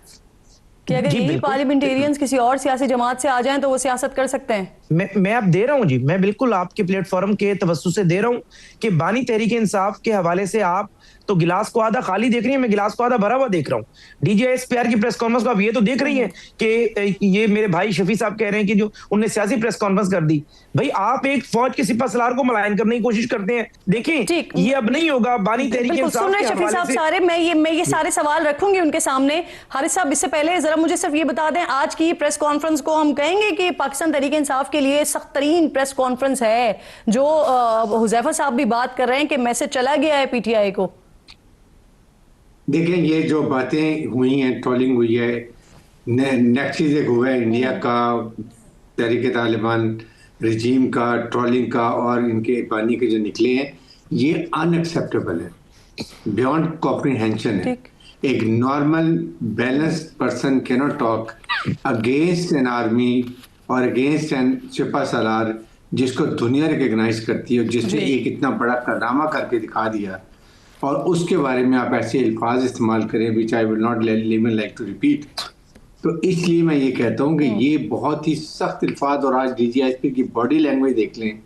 कि अगर यही पार्लियामेंटेरियंस किसी और सियासी जमात से आ जाएं तो वो सियासत कर सकते हैं? मैं अब दे रहा हूं जी, मैं बिल्कुल आपके प्लेटफॉर्म के तवज्जुह से दे रहा हूं कि बानी तहरीक इंसाफ के हवाले से आप तो गिलास को आधा खाली देख रही है, मैं गिलास को आधा भरा हुआ देख रहा हूँ। DGISPR की प्रेस कॉन्फ्रेंस को आप ये तो देख रही हैं कि ये मेरे भाई शफी साहब कह रहे हैं कि जो उनने सियासी प्रेस कॉन्फ्रेंस कर दी। भाई आप एक फौज के सिपह सलार को मलायन करने की कोशिश करते हैं। देखिए ये अब नहीं होगा। बानी तहरीक इंसाफ सुन रहे शफी साहब सारे, मैं ये सारे सवाल रखूंगी उनके सामने। हारिस साहब, इससे पहले जरा मुझे सिर्फ ये बता दें, आज की प्रेस कॉन्फ्रेंस को हम कहेंगे कि पाकिस्तान तहरीक इंसाफ के लिए सख्त तरीन प्रेस कॉन्फ्रेंस है, जो हुज़ैफा साहब भी बात कर रहे हैं कि मैसेज चला गया है PTI को। देखें, ये जो बातें हुई हैं, ट्रोलिंग हुई है, नेक्स्ट चीज एक हुआ है इंडिया का, तहरीक तालिबान रजीम का, ट्रोलिंग का और इनके बानी के जो निकले हैं, ये अनएक्सेप्टेबल है, बियॉन्ड कॉम्प्रिहेंशन है। एक normal balanced person can not talk against an army और अगेंस्ट एन सिपा सलार जिसको दुनिया रिकग्नाइज करती है, जिसने एक इतना बड़ा कारनामा करके दिखा दिया, और उसके बारे में आप ऐसे अल्फाज इस्तेमाल करें which I will not even like to repeat. तो इसलिए मैं ये कहता हूँ कि ये बहुत ही सख्त अल्फाज, और आज DGISP की बॉडी लैंग्वेज देख लें,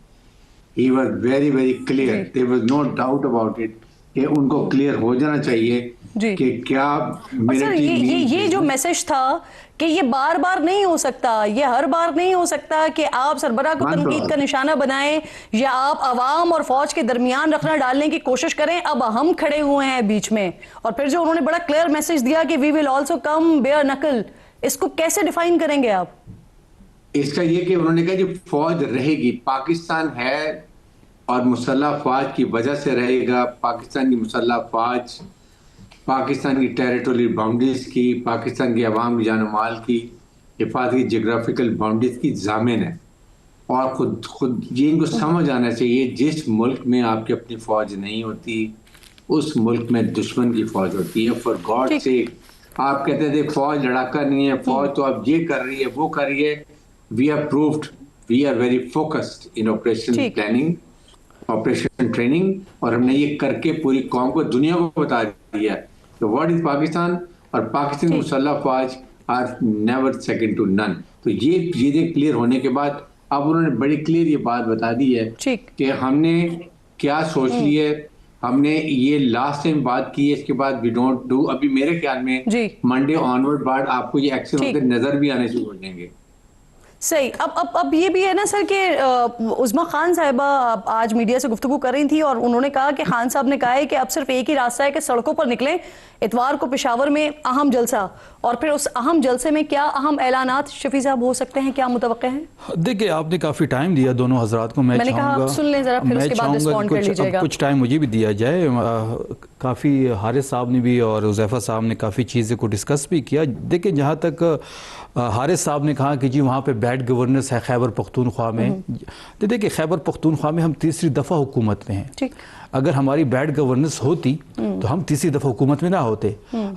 he was very very clear, there was no doubt about it कि उनको क्लियर हो जाना चाहिए कि क्या ये जो मैसेज था कि ये बार बार नहीं हो सकता, ये हर बार नहीं हो सकता कि आप सरबराह को तनकीद का निशाना बनाएं या आप अवाम और फौज के दरमियान रखना डालने की कोशिश करें। अब हम खड़े हुए हैं बीच में, और फिर जो उन्होंने बड़ा क्लियर मैसेज दिया कि we will also come bare knuckle, इसको कैसे डिफाइन करेंगे आप? इसका ये कि उन्होंने कहा कि फौज रहेगी, पाकिस्तान है और मुसल्लह फौज की वजह से रहेगा। पाकिस्तान की मुसल्लह फौज पाकिस्तान की टेरिटोरियल बाउंड्रीज की, पाकिस्तान की अवाम की जान माल की हिफाजत की जियोग्राफिकल बाउंड्रीज की जामिन है। और खुद ये इनको समझ आना चाहिए, जिस मुल्क में आपकी अपनी फौज नहीं होती उस मुल्क में दुश्मन की फौज होती है। फॉर गॉड से आप कहते थे फौज लड़ाका नहीं है, फौज तो अब ये कर रही है वो कर रही है। We are proved, we are very focused in operation planning, operation training, और हमने ये करके पूरी कौम को, दुनिया को बता दिया तो व्हाट इज पाकिस्तान, और पाकिस्तान की मुसल्लह फौज are never second to none. तो ये चीजें क्लियर होने के बाद अब उन्होंने बड़ी क्लियर ये बात बता दी है कि हमने क्या सोच ली है, हमने ये लास्ट टाइम बात की है, इसके बाद वी डोंट डू। अभी मेरे ख्याल में मंडे ऑनवर्ड बाद आपको ये एक्शन होते नजर भी आने शुरू हो जाएंगे। सही। अब ये भी है ना सर कि उज़्मा खान साहिबा आज मीडिया से गुफ्तगू कर रही थी और उन्होंने कहा कि खान साहब ने कहा है कि अब सिर्फ एक ही रास्ता है कि सड़कों पर निकलें। इतवार को पेशावर में अहम जलसा, और फिर उस अहम जलसे में क्या अहम ऐलानात शफी साहब हो सकते हैं, क्या मुतवक्के हैं? देखिए, आपने काफ़ी टाइम दिया दोनों हजरात को, मैंने कहा आप सुन लें जरा, फिर उसके बाद रिस्पॉन्ड कर लीजिएगा। कुछ टाइम मुझे भी दिया जाए। काफ़ी हारिस साहब ने भी और हुज़ैफा साहब ने काफ़ी चीज़ें को डिस्कस भी किया। देखिए, जहाँ तक हारिस साहब ने कहा कि जी वहाँ पे बैड गवर्नेंस है खैबर पख्तूनख्वा में, तो देखिए खैबर पख्तूनख्वा में हम तीसरी दफ़ा हुकूमत में हैं। अगर हमारी बैड गवर्नेंस होती तो हम तीसरी दफ़ा हुकूमत में ना होते।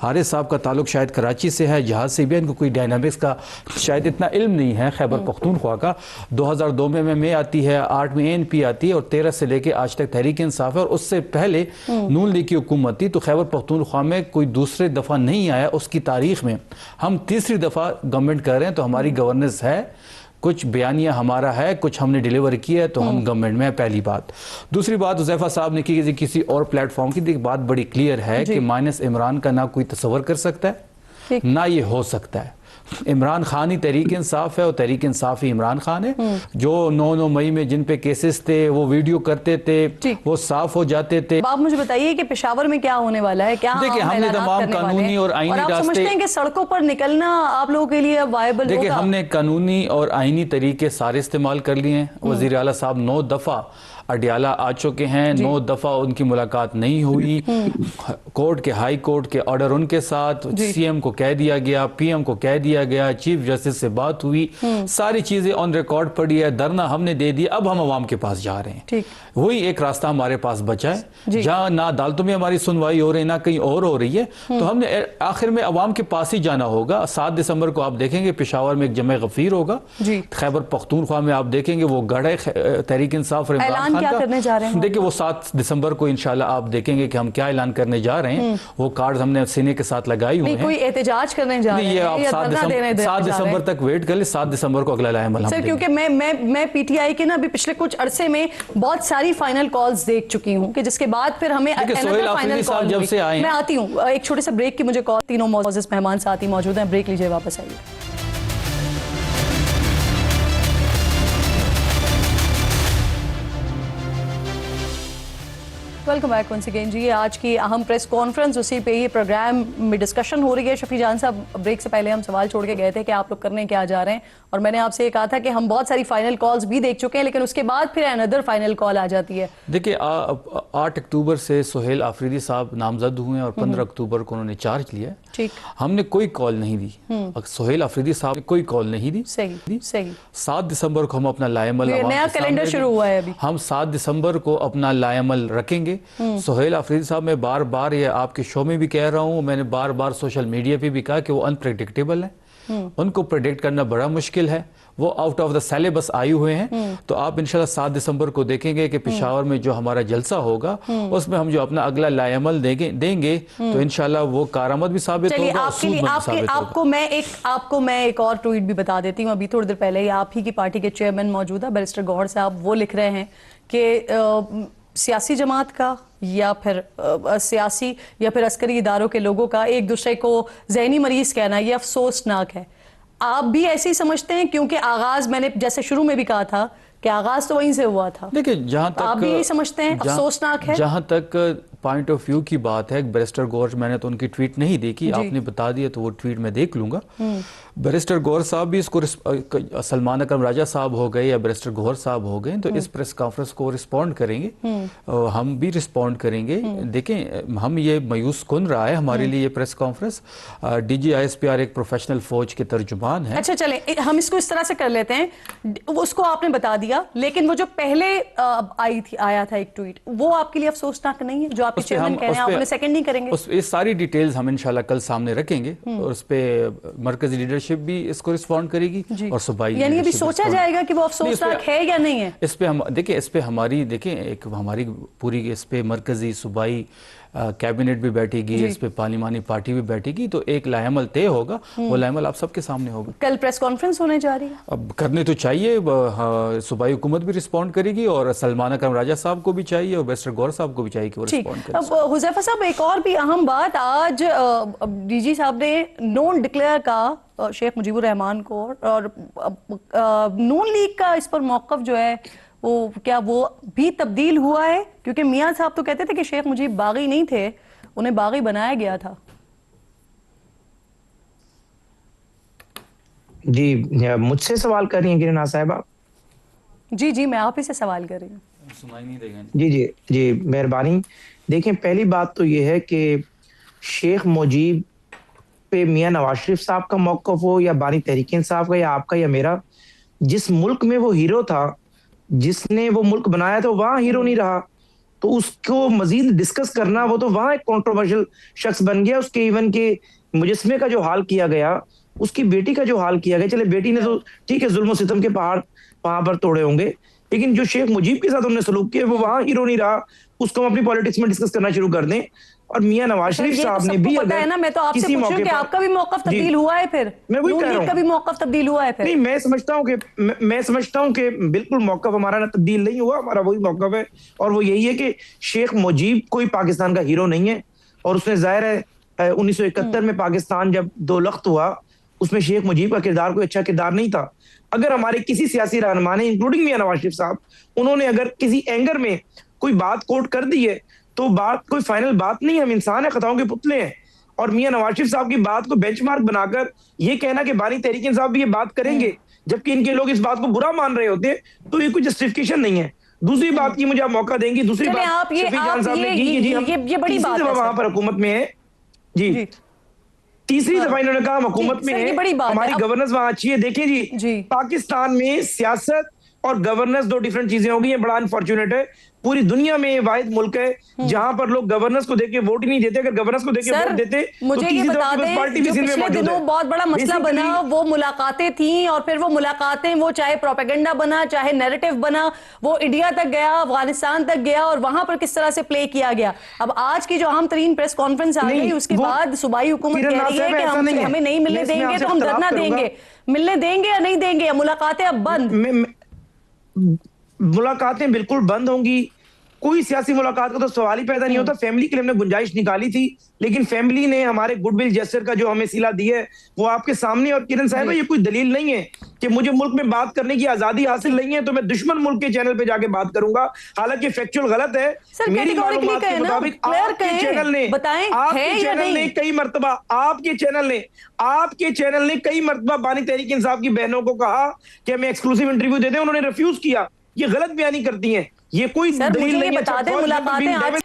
हारिस साहब का ताल्लुक शायद कराची से है, जहाज से भी, इनको कोई डायनामिक्स का शायद इतना इल्म नहीं है खैबर पख्तूनख्वा का। 2002 में एमएमए आती है, 8 में ANP आती है, और 13 से लेके आज तक तहरीक इंसाफ है, और उससे पहले नून लीग की हुकूमत थी। तो खैबर पख्तूनख्वा में कोई दूसरी दफ़ा नहीं आया उसकी तारीख में, हम तीसरी दफ़ा गवर्नमेंट कर रहे हैं। तो हमारी गवर्नेंस है, कुछ बयानिया हमारा है, कुछ हमने डिलीवर किया है, तो हम गवर्नमेंट में है, पहली बात। दूसरी बात हुज़ैफा साहब ने की किसी और प्लेटफॉर्म की, बात बड़ी क्लियर है कि माइनस इमरान का ना कोई तस्वर कर सकता है ना ये हो सकता है। इमरान खान ही तहरीक इंसाफ है और तहरीक इंसाफ ही इमरान खान है। जो 9 मई में जिन पे केसेस थे वो वीडियो करते थे, वो साफ हो जाते थे। आप मुझे बताइए कि पेशावर में क्या होने वाला है, क्या देखिए हमने तमाम कानूनी और आईनी रास्ते, समझते हैं कि सड़कों पर निकलना आप लोगों के लिए वायबल होगा? देखिए हमने कानूनी और आईनी तरीके सारे इस्तेमाल कर लिए हैं। वज़ीर आला साहब 9 दफ़ा अडियाला आ चुके हैं, 9 दफ़ा उनकी मुलाकात नहीं हुई। कोर्ट के, हाई कोर्ट के ऑर्डर उनके साथ, CM को कह दिया गया, PM को कह दिया गया, चीफ जस्टिस से बात हुई, सारी चीजें ऑन रिकॉर्ड पड़ी है, धरना हमने दे दिया। अब हम अवाम के पास जा रहे हैं। वही एक रास्ता हमारे पास बचा है, जहाँ ना अदालतों में हमारी सुनवाई हो रही है ना कहीं और हो रही है। तो हमने आखिर में अवाम के पास ही जाना होगा। 7 दिसंबर को आप देखेंगे पेशावर में एक जमे गफीर होगा। खैबर पख्तूनख्वा में आप देखेंगे वो गढ़ है तहरीक इंसाफ, ऐलान ऐलान क्या करने जा रहे हैं? देखिए वो 7 दिसंबर को इंशाल्लाह आप देखेंगे कि हम क्या ऐलान करने जा रहे हैं। वो कार्ड हमने सीने के साथ लगाई हुई नहीं, हैं। कोई एहतजाज करने जा रहे हैं? ये आप या 7 धरना देने जा रहे दिसंबर हैं? तक वेट कर ले, 7 दिसंबर को अगला लाएमल सर, क्योंकि मैं पीटीआई के ना अभी पिछले कुछ अरसे में बहुत सारी फाइनल कॉल्स देख चुकी हूँ कि जिसके बाद फिर हमें सोहेल आफरीदी साहब जब से आए हैं। मैं आती हूँ एक छोटे से ब्रेक की मुझे कॉल, तीनों मोअज़्ज़ज़ मेहमान साथी मौजूद हैं, ब्रेक लीजिए, वापस आइए। वेलकम बैक वंस अगेन जी। आज की अहम प्रेस कॉन्फ्रेंस, उसी पे ही प्रोग्राम में डिस्कशन हो रही है। शफी जान साहब, ब्रेक से पहले हम सवाल छोड़ के गए थे कि आप लोग करने क्या जा रहे हैं, और मैंने आपसे ये कहा था कि हम बहुत सारी फाइनल कॉल्स भी देख चुके हैं, लेकिन उसके बाद फिर अनदर फाइनल कॉल आ जाती है। देखिए 8 अक्टूबर से सोहेल आफरीदी साहब नामजद हुए हैं और 15 अक्टूबर को उन्होंने चार्ज लिया है। ठीक, हमने कोई कॉल नहीं दी, सोहेल आफरीदी साहब ने कोई कॉल नहीं दी। सही सही। 7 दिसंबर को हम अपना लाएमल, नया कैलेंडर शुरू हुआ है अभी, हम 7 दिसंबर को अपना लाएमल रखेंगे। सोहेल आफरीदी साहब, मैं बार बार ये आपके शो में भी कह रहा हूँ, मैंने बार बार सोशल मीडिया पे भी कहा कि वो अनप्रेडिक्टेबल है, उनको प्रेडिक्ट करना बड़ा मुश्किल है, वो आउट ऑफ द सिलेबस आए हुए हैं। तो आप इंशाल्लाह 7 दिसंबर को देखेंगे कि पेशावर में जो हमारा जलसा होगा उसमें हम जो अपना अगला लाएमल देंगे तो इंशाल्लाह वो कारआमद भी साबित होगा। आपको मैं एक और ट्वीट भी बता देती हूँ। अभी थोड़ी देर पहले ही आप ही की पार्टी के चेयरमैन मौजूदा बैरिस्टर गौहर साहब वो लिख रहे हैं कि सियासी जमात का या फिर सियासी या फिर अस्करी इदारों के लोगों का एक दूसरे को ज़हनी मरीज कहना ये अफसोसनाक है। आप भी ऐसे ही समझते हैं? क्योंकि आगाज, मैंने जैसे शुरू में भी कहा था कि आगाज तो वहीं से हुआ था। देखिए, जहां तक आप भी यही समझते हैं अफसोसनाक है? जहां तक पॉइंट ऑफ व्यू की बात है, बैरिस्टर गौहर, मैंने तो उनकी ट्वीट नहीं देखी, आपने बता दिया तो वो ट्वीट मैं देख लूंगा। बैरिस्टर गौहर साहब भी इसको, सलमान अकरम राजा साहब हो गए या बैरिस्टर गौहर साहब हो गए, तो इस प्रेस कॉन्फ्रेंस को रिस्पॉन्ड करेंगे, हम भी रिस्पॉन्ड करेंगे। देखें, हम ये मायूस कुन रहा है हमारे लिए ये प्रेस कॉन्फ्रेंस। डीजी ISPR एक प्रोफेशनल फौज के तर्जुमान है। अच्छा, चले हम इसको इस तरह से कर लेते हैं, उसको आपने बता दिया, लेकिन वो जो पहले आया था एक ट्वीट, वो आपके लिए अफसोसनाक नहीं है? जो आपके चेयरमैन कह रहे हैं आप उन्हें सेकंड नहीं करेंगे? ये सारी डिटेल्स हम इंशाल्लाह कल सामने रखेंगे और उस पे मरकजी लीडरशिप भी इसको रिस्पॉन्ड करेगी और सूबाई, यानी अभी सोचा जाएगा कि वो अफसोसनाक है या नहीं है। इस पे हम देखिए, इस पे हमारी एक हमारी पूरी इस पे मरकजी सूबाई कैबिनेट भी बैठेगी, इस पे पार्लिमानी पार्टी भी बैठेगी, तो एक लाएमल तय होगा। वो लाएमल आप सबके सामने होगा। कल प्रेस कॉन्फ्रेंस होने जा रही है, अब करने तो चाहिए, सूबाई हुकूमत भी रिस्पॉन्ड करेगी और सलमान अकरम राजा साहब को भी चाहिए और बैरिस्टर गौहर साहब को भी चाहिए कि वो रिस्पॉन्ड करें। अब हुज़ैफा साहब, एक और भी अहम बात, आज डीजी साहब ने नॉन डिक्लेयर का शेख मुजीबुर रहमान को, और नून लीग का इस पर मौक़िफ़ जो है वो क्या वो भी तब्दील हुआ है? क्योंकि मियां साहब तो कहते थे कि शेख मुजीब बागी नहीं थे, उन्हें बागी बनाया गया था। जी, मुझसे सवाल कर रही हैं किरण साहिबा? जी जी, मैं आप ही से सवाल कर रही हूँ। सुनाई नहीं देगा। जी जी जी, मेहरबानी। देखें, पहली बात तो ये है कि शेख मुजीब पे मियां नवाज शरीफ साहब का मौक़िफ़ हो या बानी तहरीक इंसाफ का या आपका या मेरा, जिस मुल्क में वो हीरो था, जिसने वो मुल्क बनाया था, वहां हीरो नहीं रहा, तो उसको मजीद डिस्कस करना, वो तो वहां एक कंट्रोवर्शियल शख्स बन गया। उसके इवन के मुजस्मे का जो हाल किया गया, उसकी बेटी का जो हाल किया गया, चले बेटी ने तो ठीक है जुल्म सितम के पहाड़ वहां पर तोड़े होंगे, लेकिन जो शेख मुजीब के साथ उन्होंने सलूक किया वो वहां हीरो नहीं रहा। उसको हम अपनी पॉलिटिक्स में डिस्कस करना शुरू कर दें। और मियां नवाज शरीफ साहब ने भी, पता है ना, मैं तो आपसे पूछ रही हूं कि आपका भी मौक़िफ़ तब्दील हुआ है, फिर मैं वही कह रहा हूं, का भी मौक़िफ़ तब्दील हुआ है फिर? नहीं, मैं समझता हूं कि बिल्कुल मौक़िफ़ हमारा ना तब्दील नहीं हुआ, हमारा वही मौक़िफ़ है, और वो यही है कि शेख मुजीब कोई पाकिस्तान का हीरो नहीं है। और उसने जाहिर है 1971 में पाकिस्तान जब दो लख्त हुआ, उसमें शेख मुजीब का किरदार कोई अच्छा किरदार नहीं था। अगर हमारे किसी सियासी रहनुमा ने, इंक्लूडिंग मियां नवाज शरीफ साहब, उन्होंने अगर किसी एंगर में कोई बात कोट कर दी है तो बात कोई फाइनल बात नहीं है, हम इंसान है, खताओं के पुतले हैं। और मियां नवाज शरीफ साहब की बात को बेंचमार्क बनाकर ये कहना कि बानी तहरीक इंसाफ भी ये बात करेंगे जबकि इनके लोग इस बात को बुरा मान रहे होते हैं, तो ये कोई जस्टिफिकेशन नहीं है। दूसरी बात की मुझे आप मौका देंगी, दूसरी बात शफी जान साहब ने की कि जी हम बड़ी बात है, वहां पर हुकूमत में है जी, तीसरी दफा इन्होंने कहा हम हुकूमत में है, हमारी गवर्नेंस वहां अच्छी है। देखिए जी, पाकिस्तान में सियासत और गवर्नेंस दो डिफरेंट चीजें होगी। ये बड़ा अनफॉर्चुनेट है। पूरी दुनिया में ये वाहिद मुल्क है जहां पर लोग गवर्नेंस को देके वोट ही नहीं देते। अगर गवर्नेंस को देके वोट देते मुझे ये बता दें, पार्टी भी जो सिंध में पिछले मौजूद दिनों है। बहुत बड़ा मसला बना वो मुलाकातें थी, और फिर वो मुलाकातें, वो चाहे प्रोपेगेंडा बना चाहे नैरेटिव बना, वो इंडिया तक गया, अफगानिस्तान तक गया, और वहां पर किस तरह से प्ले किया गया। अब आज की जो अहम तरीन प्रेस कॉन्फ्रेंस आ गई, उसके बाद सूबाई हुकूमत कह रही है कि हमें नहीं मिलने देंगे तो हम धरना देंगे। मिलने देंगे या नहीं देंगे, या मुलाकातें अब बंद? मुलाकातें बिल्कुल बंद होंगी। कोई सियासी मुलाकात का तो सवाल ही पैदा नहीं होता। फैमिली के लिए हमने गुंजाइश निकाली थी, लेकिन फैमिली ने हमारे गुडविल जेस्चर का जो हमें सिला दी है वो आपके सामने। और किरण साहब, ये कोई दलील नहीं है कि मुझे मुल्क में बात करने की आजादी हासिल नहीं है तो मैं दुश्मन मुल्क के चैनल पे जाके बात करूंगा, हालांकि फैक्चुअल गलत है। मेरी मालूमात के मुताबिक आपके चैनल ने कई मरतबा आपके चैनल ने कई मरतबा बानी तहरीक इंसाफ की बहनों को कहा कि हमें एक्सक्लूसिव इंटरव्यू देते हैं, उन्होंने रिफ्यूज किया। ये गलत बयानी करती हैं। ये कोई दलील नहीं है। बता दें, मुलाकातें आज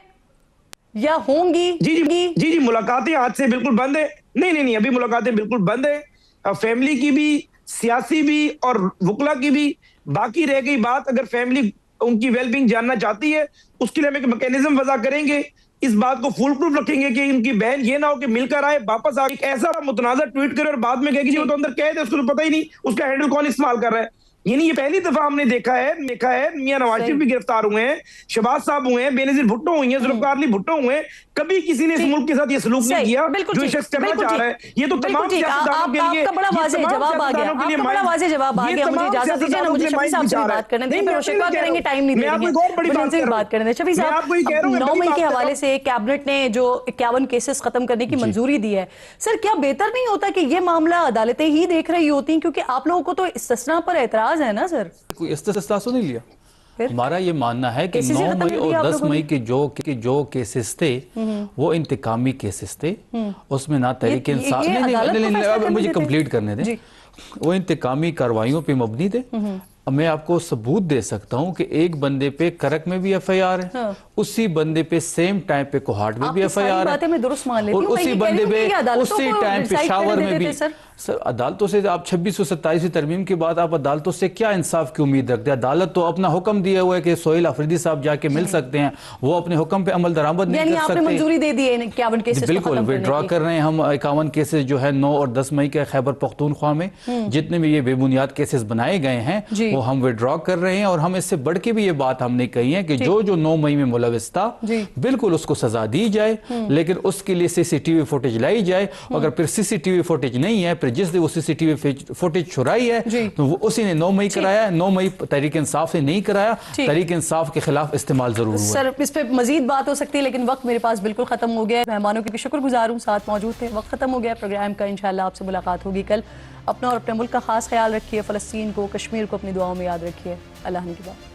या होंगी? जी, मुलाकातें आज से बिल्कुल बंद है। नहीं, अभी मुलाकातें बिल्कुल बंद है। फैमिली की भी, सियासी भी और वुकला की भी। बाकी रह गई बात, अगर फैमिली उनकी वेलबींग जानना चाहती है उसके लिए हम एक मैकेनिज्म वजह करेंगे। इस बात को फुल प्रूफ रखेंगे कि उनकी बहन ये ना हो कि मिलकर आए वापस आ एक ऐसा मुतनाज़ा ट्वीट करे और बाद में कहे कि वो तो अंदर कैद है, उसको तो पता ही नहीं उसका हैंडल कौन इस्तेमाल कर रहा है। यानी ये पहली दफा हमने देखा है मियां नवाज शरीफ भी गिरफ्तार हुए हैं, शहबाज साहब हुए हैं, बेनजीर भुट्टो हुई हैं, जुल्फकार अली भुट्टो हुए हैं। कभी किसी ने इस मुल्क के साथ ये सलूक नहीं किया जो शख्स करना चाह रहा है। ये तो तमाम सियासतदानों के लिए आपका बड़ा वाज़ेह जवाब आ गया। मुझे इजाजत दीजिए ना, मुझे शफी साहब से बात करने दें, फिर शिकवा करेंगे, टाइम नहीं देंगे, बात करने दें। शफी साहब, 9 मई के हवाले से कैबिनेट ने जो 51 केसेस खत्म करने की मंजूरी दी है, सर क्या बेहतर नहीं होता कि ये मामला अदालतें ही देख रही होती, क्योंकि आप लोगों को तो इस्तिस्ना पर एतराज है ना सर? कोई इस्तिस्ना तो नहीं लिया। हमारा ये मानना है कि 9 मई और 10 मई के जो केसेस थे वो इंतकामी केसेस थे। उसमें ना तहरीक इंसाफ, नहीं, मुझे कंप्लीट करने दें। वो इंतकामी कार्रवाइयों पे मबनी थे। मैं आपको सबूत दे सकता हूं कि एक बंदे पे करक में भी एफआईआर है, उसी बंदे पे सेम टाइम पे कोहाट में भी एफआईआर है, और उसी बंदे पे उसी टाइम पेशावर में भी। सर अदालतों से आप 2627 तरमीम के बाद आप अदालतों से क्या इंसाफ की उम्मीद रखते हैं? अदालत तो अपना हुक्म दिया हुआ है कि सोहेल अफरीदी साहब जाके मिल सकते हैं, वो अपने हुक्म पे अमल दरामद नहीं कर सकते। मंजूरी दे दी है 51 केसेस? बिल्कुल विड्रॉ कर रहे हैं हम 51 केसेस जो है 9 और 10 मई के खैबर पख्तूनख्वा में जितने भी ये बेबुनियाद केसेस बनाए गए हैं वो हम विड्रॉ कर रहे हैं। और हम इससे बढ़ के भी ये बात हमने कही है कि जो 9 मई में मुलविस था बिल्कुल उसको सजा दी जाए, लेकिन उसके लिए सीसीटीवी फुटेज लाई जाए। अगर फिर सीसीटीवी फुटेज नहीं है, फिर जिस दिन वो सीसीटीवी फुटेज छुराई है तो वो उसी ने 9 मई कराया है, 9 मई तहरीक इंसाफ से नहीं कराया। तहरीक इंसाफ के खिलाफ इस्तेमाल जरूर हुआ। सर इस पे मजीद बात हो सकती है, लेकिन वक्त मेरे पास बिल्कुल खत्म हो गया है। मेहमानों की भी शुक्रगुजार हूँ, साथ मौजूद थे। वक्त खत्म हो गया प्रोग्राम का। इंशाल्लाह आपसे मुलाकात होगी कल। अपना और अपने मुल्क का खास ख्याल रखिए। फ़लस्तीन को, कश्मीर को अपनी दुआओं में याद रखिए। अल्लाह निगहबान।